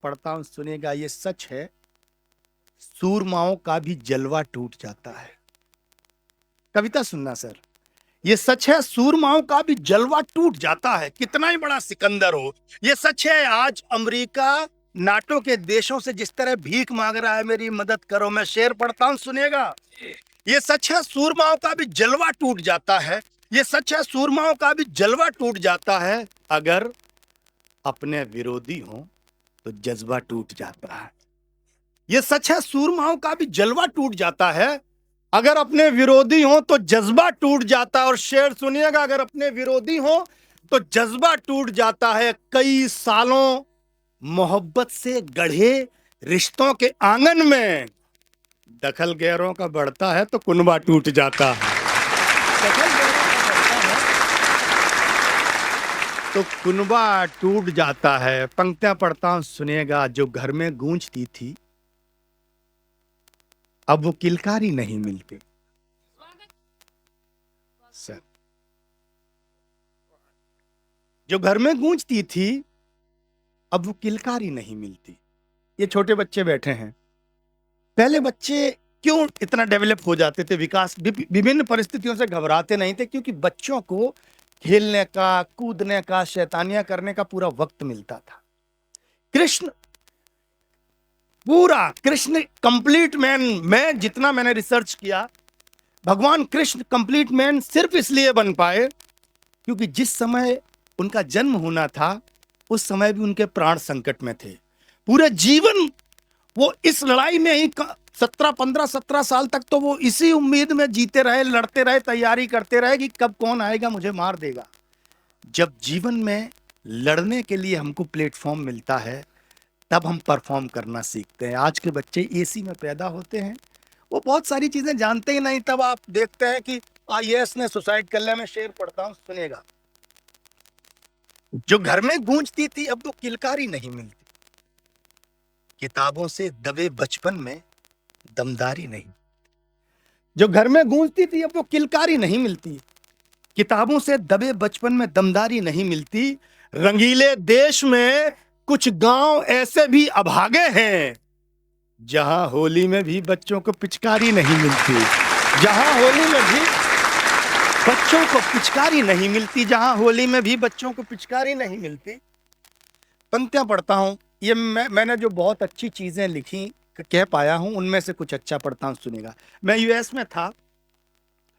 पढ़ता हूं, सुनेगा। ये सच है, सूरमाओं का भी जलवा टूट जाता है। कविता सुनना सर। ये सच है, सूरमाओं का भी जलवा टूट जाता है, कितना ही बड़ा सिकंदर हो। ये सच है, आज अमेरिका नाटो के देशों से जिस तरह भीख मांग रहा है, मेरी मदद करो। मैं शेर पढ़ता हूं, सुनेगा। ये सच है, सूरमाओं का भी जलवा टूट जाता है। ये सच है, सूरमाओं का भी जलवा टूट जाता है। अगर अपने विरोधी हो तो जज्बा टूट जाता है। ये सच है, सूरमाओं का भी जलवा टूट जाता है। अगर अपने विरोधी हो तो जज्बा टूट जाता है। और शेर सुनिएगा, अगर अपने विरोधी हो तो जज्बा टूट जाता है। कई सालों मोहब्बत से गढ़े रिश्तों के आंगन में दखल गैरों का बढ़ता है तो कुनबा टूट जाता है। दखल गैरों का बढ़ता है तो कुनबा टूट जाता है। पंक्तियां पढ़ता हूं, सुनिएगा। जो घर में गूंजती थी अब वो किलकारी नहीं मिलती। सर, जो घर में गूंजती थी अब वो किलकारी नहीं मिलती। ये छोटे बच्चे बैठे हैं। पहले बच्चे क्यों इतना डेवलप हो जाते थे, विकास विभिन्न परिस्थितियों से घबराते नहीं थे, क्योंकि बच्चों को खेलने का, कूदने का, शैतानियां करने का पूरा वक्त मिलता था। कृष्ण पूरा, कृष्ण कंप्लीट मैन। मैं जितना मैंने रिसर्च किया, भगवान कृष्ण कंप्लीट मैन सिर्फ इसलिए बन पाए क्योंकि जिस समय उनका जन्म होना था उस समय भी उनके प्राण संकट में थे। पूरे जीवन वो इस लड़ाई में ही 17 साल तक तो वो इसी उम्मीद में जीते रहे, लड़ते रहे, तैयारी करते रहे कि कब कौन आएगा मुझे मार देगा। जब जीवन में लड़ने के लिए हमको प्लेटफॉर्म मिलता है तब हम परफॉर्म करना सीखते हैं। आज के बच्चे एसी में पैदा होते हैं, वो बहुत सारी चीजें जानते ही नहीं। तब आप देखते हैं कि आईएएस ने सुसाइड कर लिया। मैं शेर पढ़ता हूं, सुनेगा। जो घर में गूंजती थी अब वो किलकारी नहीं मिलती। किताबों से दबे बचपन में दमदारी नहीं। जो घर में गूंजती थी अब वो किलकारी नहीं मिलती। किताबों से दबे बचपन में दमदारी नहीं मिलती। रंगीले देश में कुछ गांव ऐसे भी अभागे हैं जहां होली में भी बच्चों को पिचकारी नहीं मिलती। जहां होली में भी बच्चों को पिचकारी नहीं मिलती। जहां होली में भी बच्चों को पिचकारी नहीं मिलती। पंक्तियां पढ़ता हूं। ये मैंने जो बहुत अच्छी चीजें लिखी कह पाया हूं, उनमें से कुछ अच्छा पढ़ता हूं, सुनेगा। मैं यूएस में था,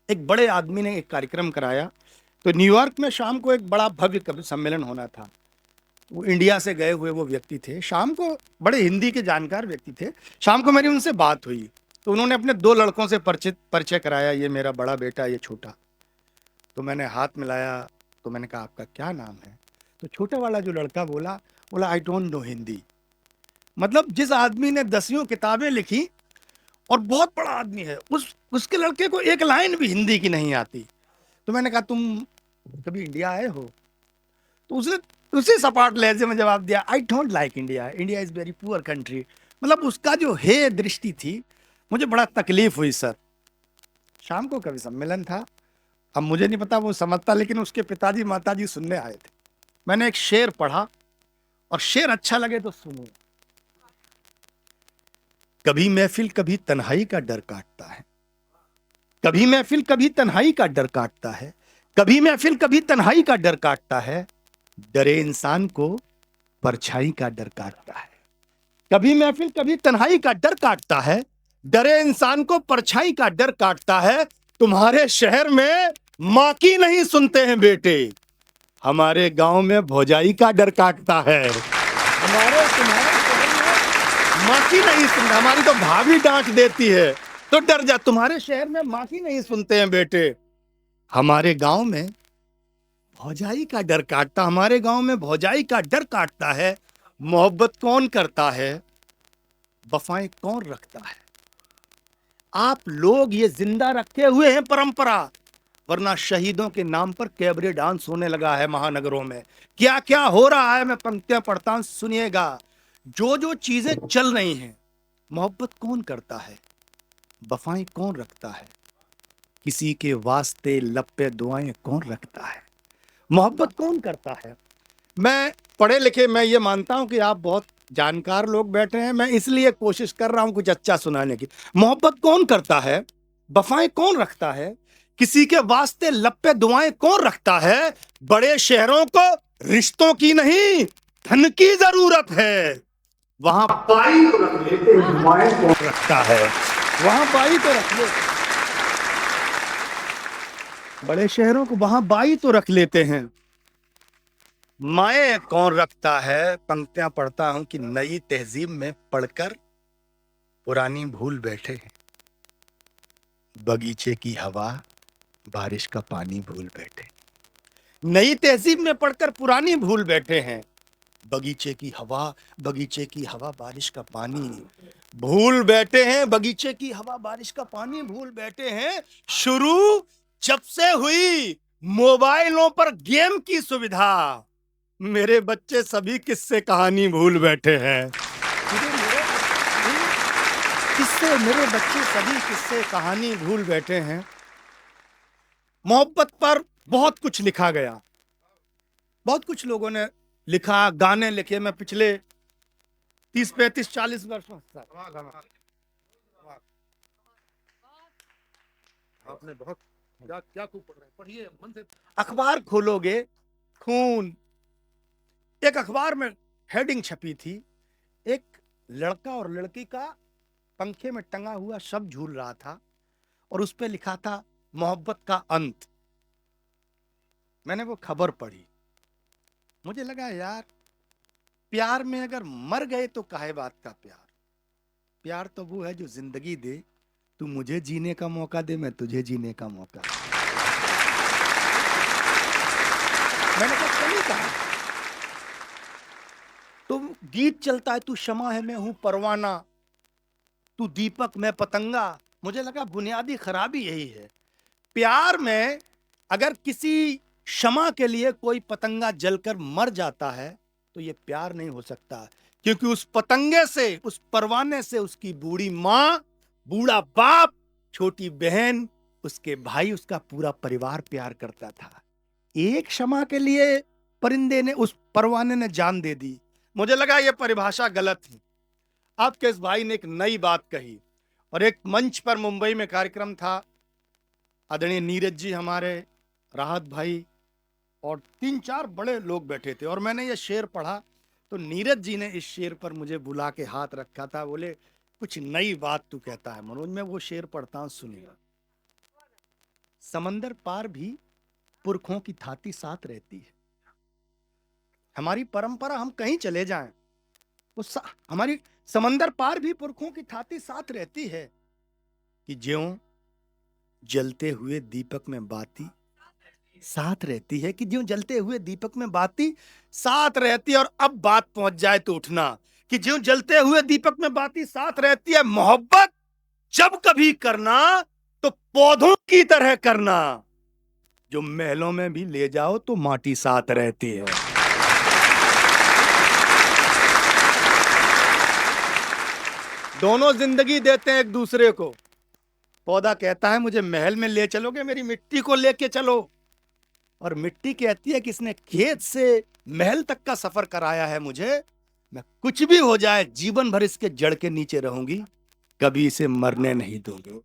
एक बड़े आदमी ने एक कार्यक्रम कराया। तो न्यूयॉर्क में शाम को एक बड़ा भव्य कवि सम्मेलन होना था। वो इंडिया से गए हुए वो व्यक्ति थे। शाम को बड़े हिंदी के जानकार व्यक्ति थे। शाम को मेरी उनसे बात हुई तो उन्होंने अपने 2 लड़कों से परिचय कराया, ये मेरा बड़ा बेटा, ये छोटा। तो मैंने हाथ मिलाया, तो मैंने कहा आपका क्या नाम है? तो छोटा वाला जो लड़का बोला आई डोंट नो हिंदी। मतलब जिस आदमी ने 10वीं किताबें लिखी और बहुत बड़ा आदमी है, उसके लड़के को एक लाइन भी हिंदी की नहीं आती। तो मैंने कहा तुम कभी इंडिया आए हो? तो उसने उसी सपाट लहजे में जवाब दिया, I don't like India, India is very poor country. मतलब उसका जो हे दृष्टि थी, मुझे बड़ा तकलीफ हुई सर। शाम को कवि सम्मेलन था। अब मुझे नहीं पता वो समझता, लेकिन उसके पिताजी माताजी सुनने आए थे। मैंने एक शेर पढ़ा और शेर अच्छा लगे तो सुनिए। कभी महफिल कभी तन्हाई का डर काटता है। कभी महफिल कभी तन्हाई का डर काटता है। कभी महफिल कभी तन्हाई का डर काटता है। डरे इंसान को परछाई का डर काटता है। कभी महफिल कभी तन्हाई का डर काटता है। डरे इंसान को परछाई का डर काटता है। तुम्हारे शहर में माँ की नहीं सुनते हैं बेटे, हमारे गांव में भौजाई का डर काटता है। तुम्हारे शहर में माँ की नहीं सुनते, हमारी तो भाभी डांट देती है तो डर जा। तुम्हारे शहर में माँ की नहीं सुनते हैं बेटे, हमारे गांव में भौजाई का डर काटता। हमारे गांव में भौजाई का डर काटता है। मोहब्बत कौन करता है, वफाएं कौन रखता है? आप लोग ये जिंदा रखे हुए हैं परंपरा, वरना शहीदों के नाम पर कैबरे डांस होने लगा है महानगरों में। क्या क्या हो रहा है, मैं पंक्तियां पढ़ता हूं, सुनिएगा। जो जो चीजें चल रही हैं, मोहब्बत कौन करता है, वफाएं कौन रखता है? किसी के वास्ते लब पे दुआएं कौन रखता है? मोहब्बत कौन करता है? मैं पढ़े लिखे, मैं ये मानता हूं कि आप बहुत जानकार लोग बैठे हैं, मैं इसलिए कोशिश कर रहा हूं कुछ अच्छा सुनाने की। मोहब्बत कौन करता है, वफाएं कौन रखता है, किसी के वास्ते लपे दुआएं कौन रखता है। बड़े शहरों को रिश्तों की नहीं धन की जरूरत है, वहां बाई को रख लेते हैं, दुआएं कौन रखता है, वहां बाई तो रख ले। बड़े शहरों को वहां बाई तो रख लेते हैं, माए कौन रखता है। पंक्तियां पढ़ता हूं कि नई तहजीब में पढ़कर पुरानी भूल बैठे हैं, बगीचे की हवा बारिश का पानी भूल बैठे। नई तहजीब में पढ़कर पुरानी भूल बैठे हैं, बगीचे की हवा बारिश का पानी भूल बैठे हैं, बगीचे की हवा बारिश का पानी भूल बैठे हैं। शुरू जब से हुई मोबाइलों पर गेम की सुविधा, मेरे बच्चे सभी किस्से कहानी भूल बैठे हैं। मेरे बच्चे सभी किस्से कहानी भूल बैठे हैं। मोहब्बत पर बहुत कुछ लिखा गया, बहुत कुछ लोगों ने लिखा, गाने लिखे। मैं पिछले 30, 35, 40 वर्षों से आपने बहुत क्या खूब पढ़ रहे हैं, पढ़िए मन से। अखबार खोलोगे, खून। एक अखबार में हेडिंग छपी थी, एक लड़का और लड़की का पंखे में टंगा हुआ शव झूल रहा था और उस पे लिखा था मोहब्बत का अंत। मैंने वो खबर पढ़ी, मुझे लगा यार प्यार में अगर मर गए तो काहे बात का प्यार। प्यार तो वो है जो जिंदगी दे, तू मुझे जीने का मौका दे, मैं तुझे जीने का मौका। मैंने कहा तो गीत चलता है, तू शमा है मैं हूं परवाना, तू दीपक मैं पतंगा। मुझे लगा बुनियादी खराबी यही है, प्यार में अगर किसी शमा के लिए कोई पतंगा जलकर मर जाता है तो ये प्यार नहीं हो सकता, क्योंकि उस पतंगे से, उस परवाने से उसकी बूढ़ी मां, बूढ़ा बाप, छोटी बहन, उसके भाई, उसका पूरा परिवार प्यार करता था। एक शमा के लिए परिंदे ने, उस परवाने ने जान दे दी। मुझे लगा ये परिभाषा गलत है। आपके इस भाई ने एक नई बात कही, और एक मंच पर मुंबई में कार्यक्रम था, आदरणीय नीरज जी हमारे, राहत भाई और 3-4 बड़े लोग बैठे थे, और मैंने ये शेर पढ़ा तो नीरज जी ने इस शेर पर मुझे बुला के हाथ रखा था, बोले कुछ नई बात तू कहता है मनोज। मैं वो शेर पढ़ता हूं, सुनिएगा। समंदर पार भी पुरखों की थाती साथ रहती है। हमारी परंपरा, हम कहीं चले जाएं, वो हमारी समंदर पार भी पुरखों की थाती साथ रहती है, कि ज्यों जलते हुए दीपक में बाती साथ रहती है, कि ज्यों जलते हुए दीपक में बाती साथ रहती है। और अब बात पहुंच जाए तो उठना, कि ज्यों जलते हुए दीपक में बाती साथ रहती है। मोहब्बत जब कभी करना तो पौधों की तरह करना, जो महलों में भी ले जाओ तो माटी साथ रहती है। दोनों जिंदगी देते हैं एक दूसरे को। पौधा कहता है मुझे महल में ले चलोगे, मेरी मिट्टी को लेके चलो, और मिट्टी कहती है कि इसने खेत से महल तक का सफर कराया है मुझे, मैं कुछ भी हो जाए जीवन भर इसके जड़ के नीचे रहूंगी, कभी इसे मरने नहीं दूंगी।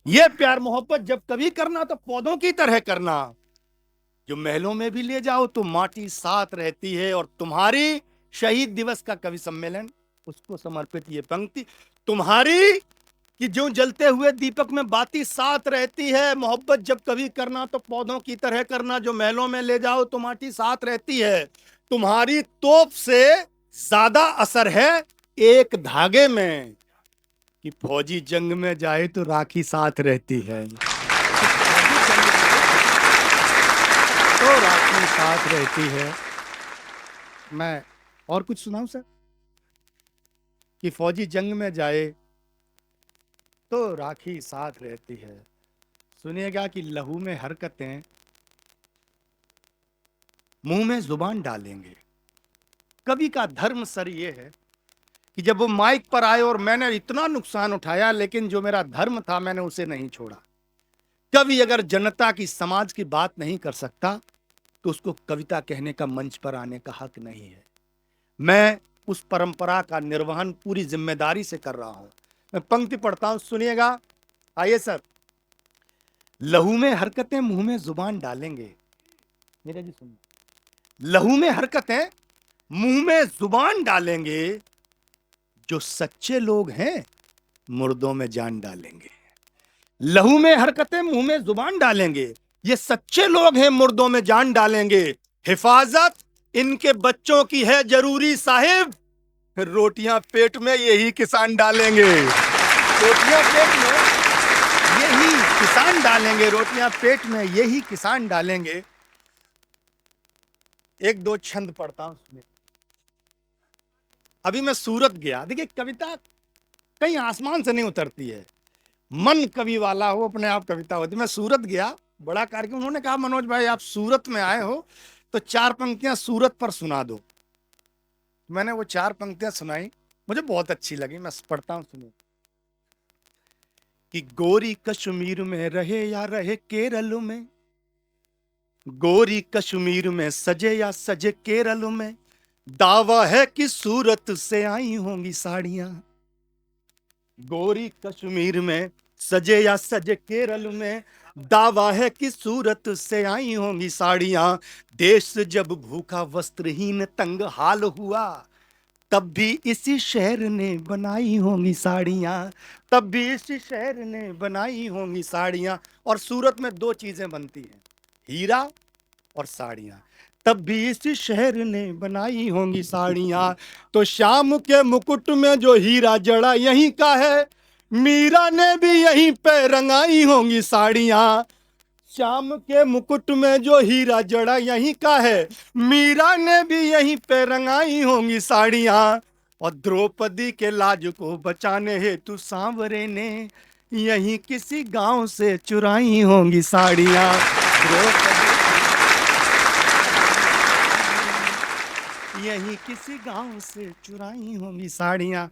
ये प्यार मोहब्बत जब कभी करना तो पौधों की तरह करना, जो महलों में भी ले जाओ तो माटी साथ रहती है। और तुम्हारी शहीद दिवस का कवि सम्मेलन, उसको समर्पित ये पंक्ति, तुम्हारी कि जो जलते हुए दीपक में बाती साथ रहती है। मोहब्बत जब कभी करना तो पौधों की तरह करना, जो महलों में ले जाओ तो माटी साथ रहती है। तुम्हारी तोप से ज्यादा असर है एक धागे में, कि फौजी जंग में जाए तो राखी साथ रहती है, तो राखी साथ रहती है। मैं और कुछ सुनाऊं सर, कि फौजी जंग में जाए तो राखी साथ रहती है। सुनिएगा कि लहू में हरकतें मुंह में जुबान डालेंगे। कवि का धर्म सर ये है कि जब वो माइक पर आए और मैंने इतना नुकसान उठाया, लेकिन जो मेरा धर्म था मैंने उसे नहीं छोड़ा। कवि अगर जनता की, समाज की बात नहीं कर सकता तो उसको कविता कहने का मंच पर आने का हक नहीं है। मैं उस परंपरा का निर्वहन पूरी जिम्मेदारी से कर रहा हूं। मैं पंक्ति पढ़ता हूं, सुनिएगा। आइए सर। लहू में हरकतें मुंह में जुबान डालेंगे। मेरे जी सुनिए, लहू में हरकतें मुंह में जुबान डालेंगे, जो सच्चे लोग हैं मुर्दों में जान डालेंगे। लहू में हरकतें मुंह में जुबान डालेंगे, ये सच्चे लोग हैं मुर्दों में जान डालेंगे। हिफाजत इनके बच्चों की है जरूरी साहिब, रोटियां पेट में यही किसान डालेंगे। रोटियां पेट में यही किसान डालेंगे, रोटियां पेट में यही किसान डालेंगे। एक दो छंद पढ़ता हूं उसमें। अभी मैं सूरत गया। देखिए, कविता कहीं आसमान से नहीं उतरती है, मन कवि वाला हो अपने आप कविता होती। मैं सूरत गया, बड़ा कार्यक्रम। उन्होंने कहा, मनोज भाई आप सूरत में आए हो तो 4 पंक्तियां सूरत पर सुना दो। मैंने वो 4 पंक्तियां सुनाई, मुझे बहुत अच्छी लगी। मैं पढ़ता हूं, सुनिए। कि गोरी कश्मीर में रहे या रहे केरल में, गोरी कश्मीर में सजे या सजे केरल में, दावा है कि सूरत से आई होंगी साड़ियां। गोरी कश्मीर में सजे या सजे केरल में, दावा है कि सूरत से आई होंगी साड़ियां। देश जब भूखा वस्त्रहीन तंग हाल हुआ, तब भी इसी शहर ने बनाई होंगी साड़ियां, तब भी इसी शहर ने बनाई होंगी साड़ियां। और सूरत में 2 चीजें बनती हैं, हीरा और साड़ियां। तब भी इसी शहर ने बनाई होंगी साड़ियां। तो शाम के मुकुट में जो हीरा जड़ा यहीं का है, मीरा ने भी यहीं पे रंगाई होंगी साड़ियां। शाम के मुकुट में जो हीरा जड़ा यहीं का है, मीरा ने भी यहीं पे रंगाई होंगी साड़ियां। और द्रौपदी के लाज को बचाने हेतु सांवरे ने यहीं किसी गांव से चुराई होंगी साड़ियां। यहीं किसी गांव से चुराई होंगी साड़ियां।